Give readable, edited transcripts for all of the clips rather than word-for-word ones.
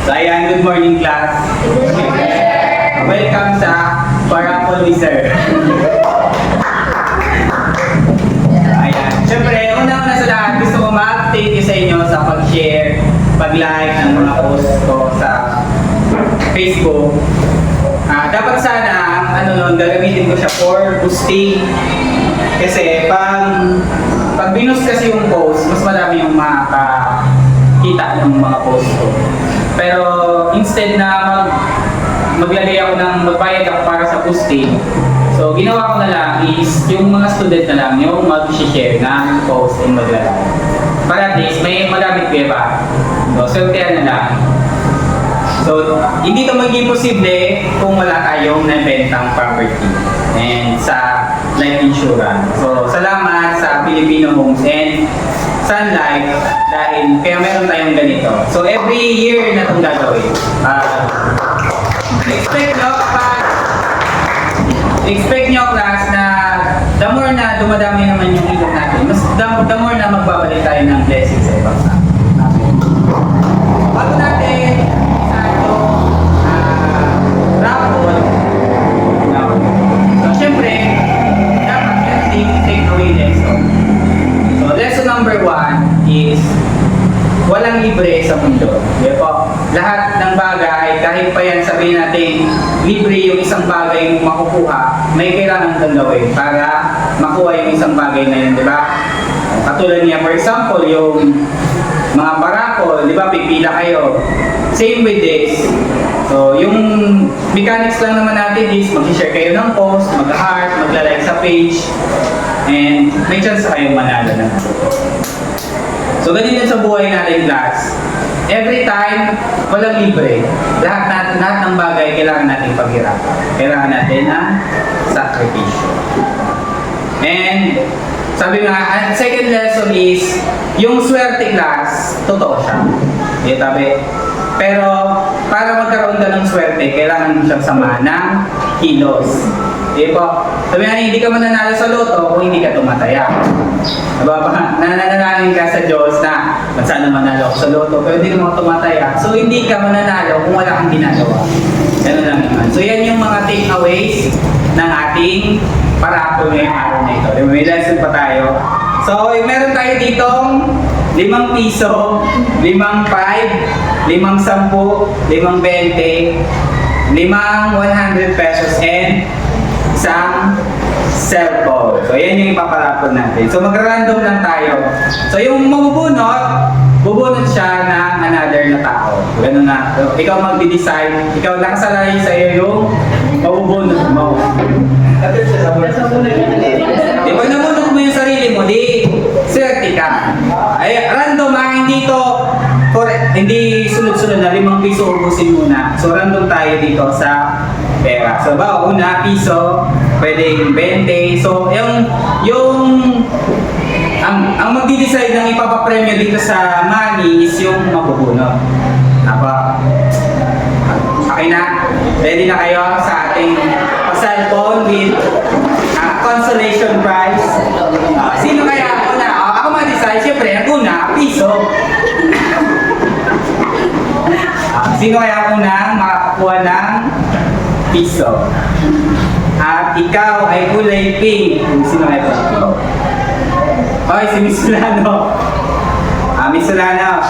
So ayan, good morning class. Welcome sa Parapol with Sir. Ayan, syempre, una-una sa lahat, gusto ko mag-thank you sa inyo sa pag-share, pag-like ng mga post ko sa Facebook. Dapat sana, gagamitin ko siya for boosting. Kasi pag binus kasi yung post, mas marami yung makakita ng mga post ko. Pero instead na maglalagay ako ng magbayad ako para sa boosting, so ginawa ko na lang is yung mga student na lang yung mag-share ng post and maglalagay. Para at least may magamit ko ba? So swertehan na lang. So hindi ito magiging posible kung wala tayong nabentang property and sa life insurance. So salamat sa Filipino Homes and Sun Life dahil kaya meron tayong ganito. So every year na itong gagawin. Expect nyo class na the more na dumadami naman yung ilog natin, mas the more na magbabalik tayo ng blessings sa ibang sa natin. Bago natin isa itong raffle, so syempre dapat yung take away lesson. So lesson number 1 is walang libre sa mundo. Diba po? Lahat ng bagay, kahit pa yan sabihin natin libre yung isang bagay mong makukuha, may kailangan kang gawin para makuha yung isang bagay na yun, di ba? Katulad niya, for example, yung mga parapol, di ba, pipila kayo. Same with this. So, yung mechanics lang naman natin is mag-share kayo ng post, mag-heart, magla-like sa page, and may chance kayong manalo na. So, ganun din sa buhay natin, class. Every time, walang libre. Lahat ng bagay kailangan natin paghirapan. Kailangan natin ng sakripisyo. And, sabi nga, second lesson is, yung swerte, class, totoo siya. Yeah, tabi. Pero, para magkaroon ka ng swerte, kailangan mo siyang samahan ng kilos. Diba? Sabi nga, hindi ka mananalo sa loto kung hindi ka tumataya. Diba ba? Nananalangin ka sa Diyos na sana manalo ako sa loto, pero hindi naman tumataya. So, hindi ka mananalo kung wala kang ginagawa. Ganun lang naman. So, yan yung mga takeaways ng ating parapol ngayong araw na ito. Diba? May lesson pa tayo. So, meron tayo ditong 5 piso, 5 5, 5 10, 5 20, 5 100 pesos, and isang cellphone. So, yan yung ipaparapol natin. So, mag-random lang tayo. So, yung bubunot siya ng another na tao. Ganun na. So, ikaw magdi-decide. Ikaw nakasalay sa iyo yung mabubunot mo. Di pag nabunot mo yung sarili mo, di swerte ka. Ay, random hindi to correct. Hindi sunod-sunod na 5 piso ubusin muna. So, random tayo dito sa pera. So, una, piso, pwedeng 20. So, ang magdi-decide ng ipapapremyo dito sa money is yung mabubunot. Apa? Okay na? Ready na kayo sa ating cellphone with consolation prize? Sino kaya una? Ako mag-decide. Siyempre, ang una, piso. Sino kaya unang makakuha ng piso? At ikaw ay kulay pink. Sino kaya ito? Okay, si Miss Solano. Miss Solano.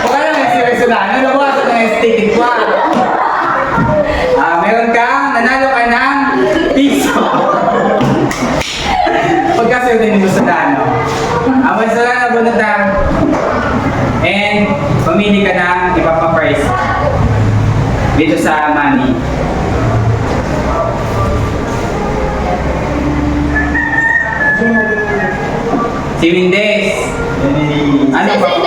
Wala lang si Miss Solano. Nabukasan ng aesthetic ko. Meron kang nanalo ka ng piso. Pagkasunod ni Miss Solano. Miss Solano, bunot na. And pamili ka ng ipapaprice dito sa money. Si Windes. Ano ba?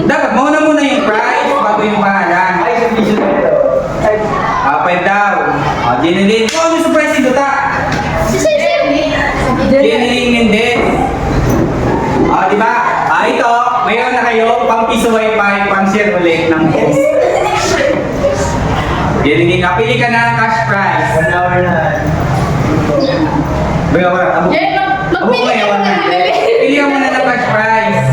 Dapat mauna muna yung price bago yung pangalan. Ay, sa vision na ito. Pwede daw. Jeneline. Ano yung surprise dito ta? Jeneline Windes. Diba? Ito, mayroon na kayo pang piso wifi, pang share ulit ng post. Jeneline, pili ka na cash price. 1 hour na. Magpili ka muna ng cash prize.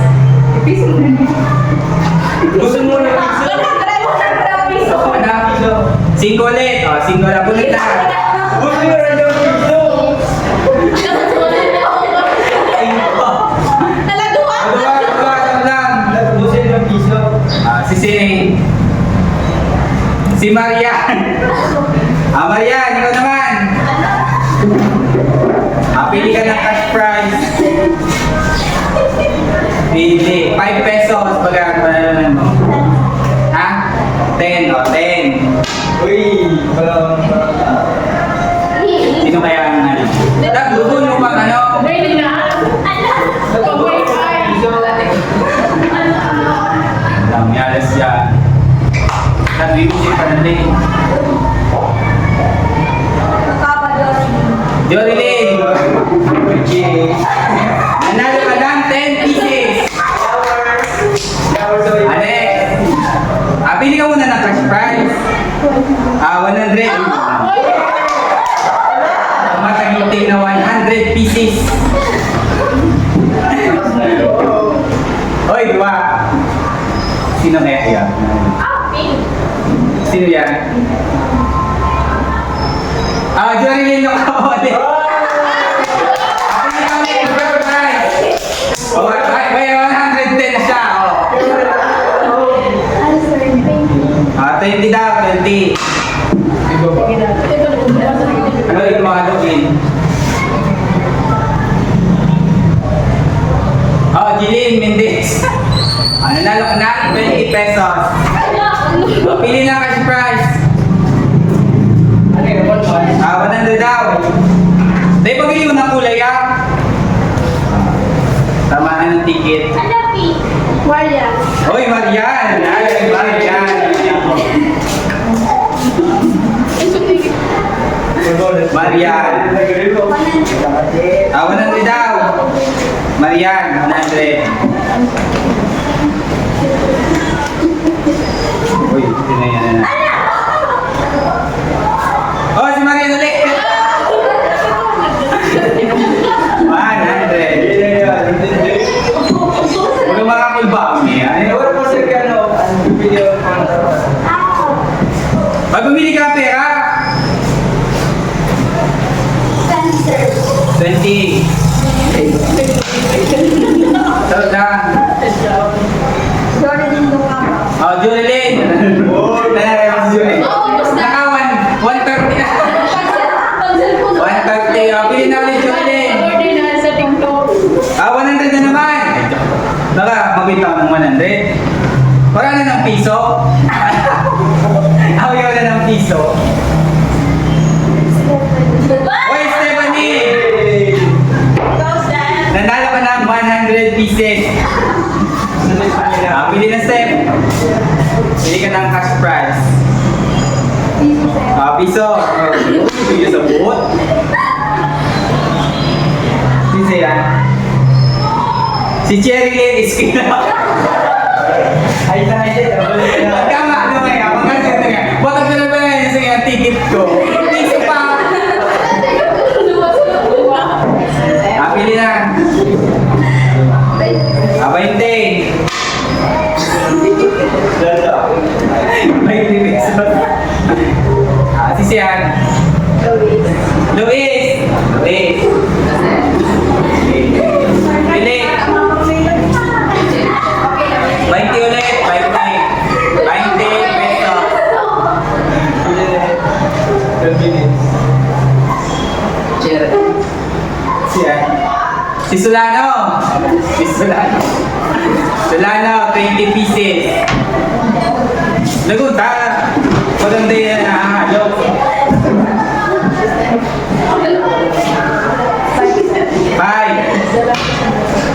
Pili. 5 pesos. Ano mo? Ha? 10. O, 10. Uy, parang... Sino kaya ang ano? Dugun mo bang ano? Ready na? Yalas yan. Nag-music pa na din. Jorilyn! Nanalo ka lang 10 pieces! Alex! Pili ka muna ng cash prize. 100. Mataginting na 100 pieces. Hoy, diba? Sino kaya yan? Sino yan? Jorilyn yung kamote. Pili ka ulit ng cash prize. May 110 na siya. 20 daw, 20. Ano yung mga login? Jilin Mendez. Nanalo ka na 20 pesos. Pili na cash prize. 100 daw. Dahil pagili mo ng kulay tama na ng ticket. Marian. Hoy, Marian! Ay, Marian! Marian! 100 daw! Marian, 100. Uy, tinayan na. Oh, si Marian ulit! 100. Huwag makakul ba kami? Wala pa sa kano, video pa. Pag bumili ka ng pera, 20. Sarap na. Jorilyn. Nangyari ako si Jorilyn. Naka 130 na. 130. Pili na ulit Jorilyn. 100 na naman. Baka mabita ko ng 100. Para na ng piso. Ayaw na ng piso. Oy, Stephanie! Nanalo ka ng 100 pieces. Pili na, Steph. Pili ka ng cash prize. Piso. Pili sa buot. Piso yan. Si Cherry Lynn is kina. Ay, Tama, ano nga. Pagkasya na nga. Batag na ba yan sa ticket ko? Piso pa. Pili na. 20. 20 pesos. Sisian. Luis. Pili. 20 ulit. 20 pesos. 10 minutes. Si Solano. Solano, 20 pieces. Nagunta. Walang day na nakahalo.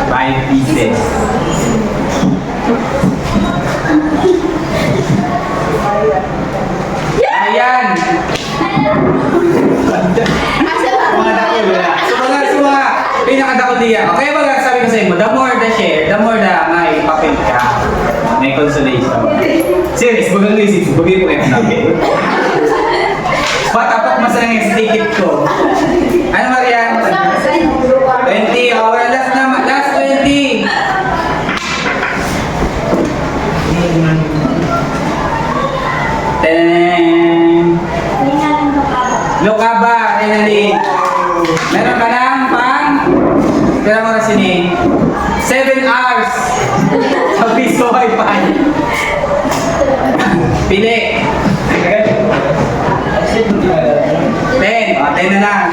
5 pieces. Ayan. Mga dakol na. Suma. Pinakadakol diyan. Okay ba sabi ko sa inyo, the more the share, the more the may papel ka. May consolation. Serious, bagang lisip. Bagay po yung namin. Patapok masarang yung ticket ko. Ano Marian? 20. Oh, last 20. Lokaba, Renalyn. Meron ka lang pang kaya mo na sini 7 hours sa piso wifi. Pili. 10. 10 na lang.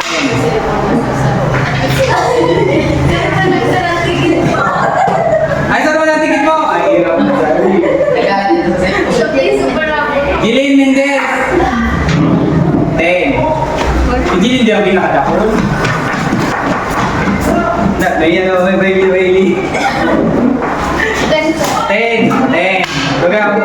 Ay,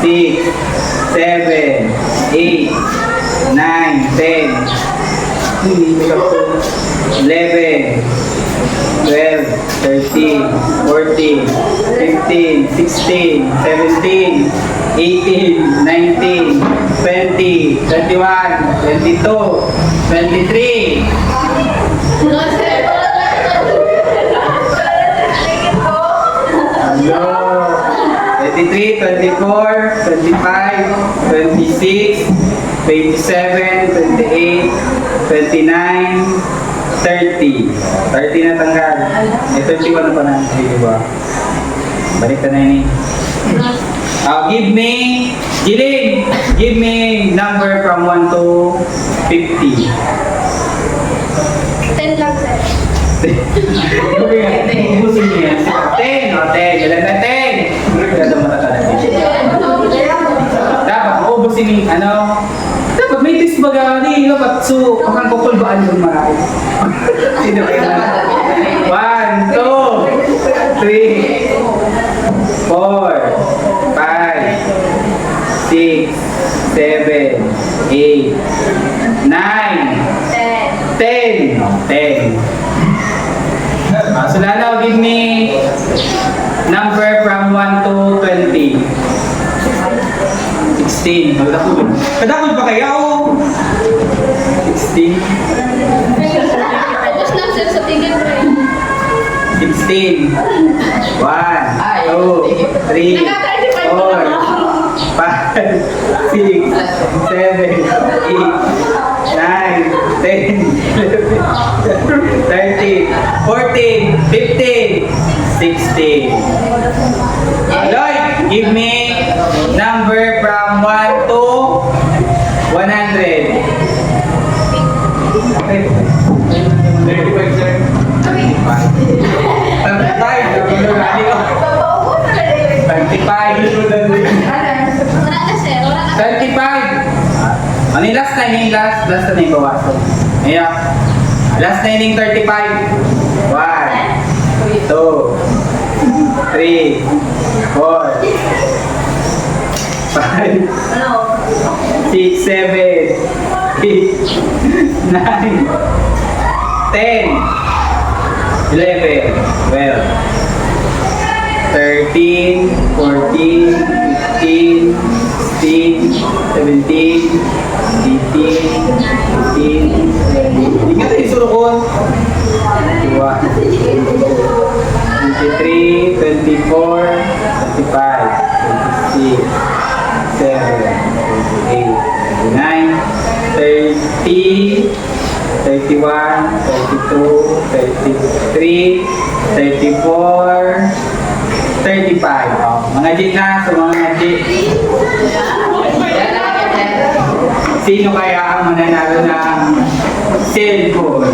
6, 7, 8, 9, 10, 11, 12, 13, 14, 15, 16, 17, 18, 19, 20, 21, 22, 23, No, sir. Hello. 23, 24, 25, 26, 27, 28, 29, 30. 30 na tanggal. Eh, 31 na pa na. Di ba? Balik ka na yun eh. Give me, Jilin, give me number from 1 to 50. 10 lang, sir. Ubusin niya. 10, o 10. Ilan na 10? Ganda matatala. Dapat ubusin ni, ano, dapat may test baga, di, dapat so, pakang kukulbaan yung marami. Sino ba yan? 1, 2, 3, 4, 5, 6, 7, 8, 9, 10. 10. So Lalo, give me number from 1 to 20. 16. Magdakul. Kadakul pa kaya ako? 16. Tapos na, sir, sa tingin ko eh. 16. 1, 2, 3, 4, 5, 6, 7, 8, 9, 10, 11, 13, 14, 15, 16. Lloyd, give me number from 1 to 100. Okay. 35, sir. Wala na, sir. Wala na. 35. Ano yung last na yung last? Last na yung bawasan. Ayan. Last na yung 35. 1, 2, 3, 4, 5, 6, 7, 8, 9, 10, 11, 12, 13, 14, 15, 16, 17, 18, 19, 20. Hindi ka tayo surukon. 21, 23, 24, 25, 26, 27, 28, 29, 30, 31, 32, 33, 34, 35. Oh, mga G na, so mga G. Sino kaya ang mananalo ng cellphone?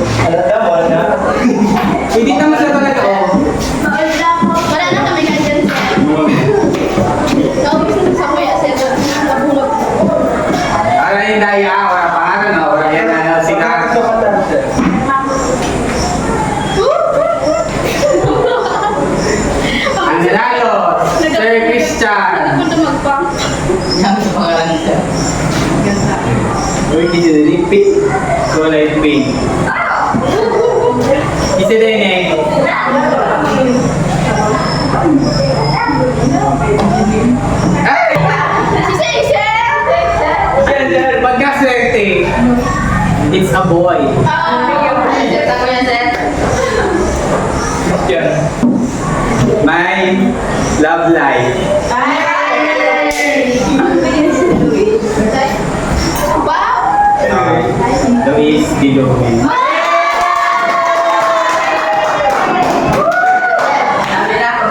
Hindi naman sa talaga, oh. Wala na kami ganyan, sir. Naubos na sa kuya, sir. Nabulog. Para yung daya, wala pa ano, no? Wala yan na sila. Ang nanalo, Sir Christian. Ano ko magpang? Sabi sa pangalan niya. Uy, kasi din pink. Kulay pink. Kasi din eh. Ay! Si sir! Pagkaswerte, it's a boy. Sir, tako yan, sir. Yan. My love life. Wow! Luis Dilumin. Sabi na ako.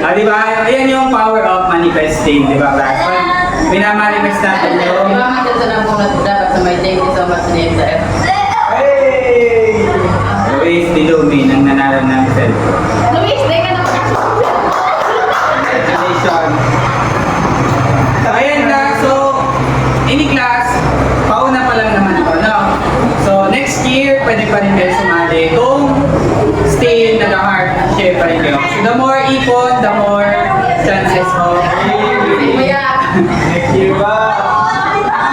Ah, di ba? Ayan yung power of manifesting, di ba, class? Pag minamanifest natin Di yung... ba makita na po na dapat sa may thank you so much name, sir. Hey! Luis Dilumin ang nanalo ng cellphone. Luis, di ka na makasusunod. Congratulations! So, ayan class. So, any class, pauna pa lang naman ito, no? So, next year, pwede pa rin kayo sumali. Kung still nag-heart, share pa rin kayo. So, the more ipon, the more chances of... Kuya. Next year ba?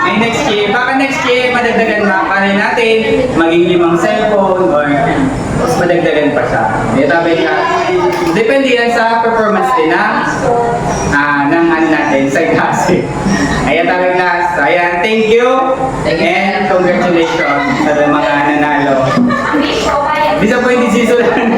May next year. Baka next year, madagdagan pa rin natin. Maging 5 cellphone or mas madagdagan pa siya. Kaya tabi ka. Depende yan sa performance din ng ano natin sa klase. Ayan tabi class. Ayan, thank you. Thank you. And congratulations sa mga nanalo. Disappointed si Sulan.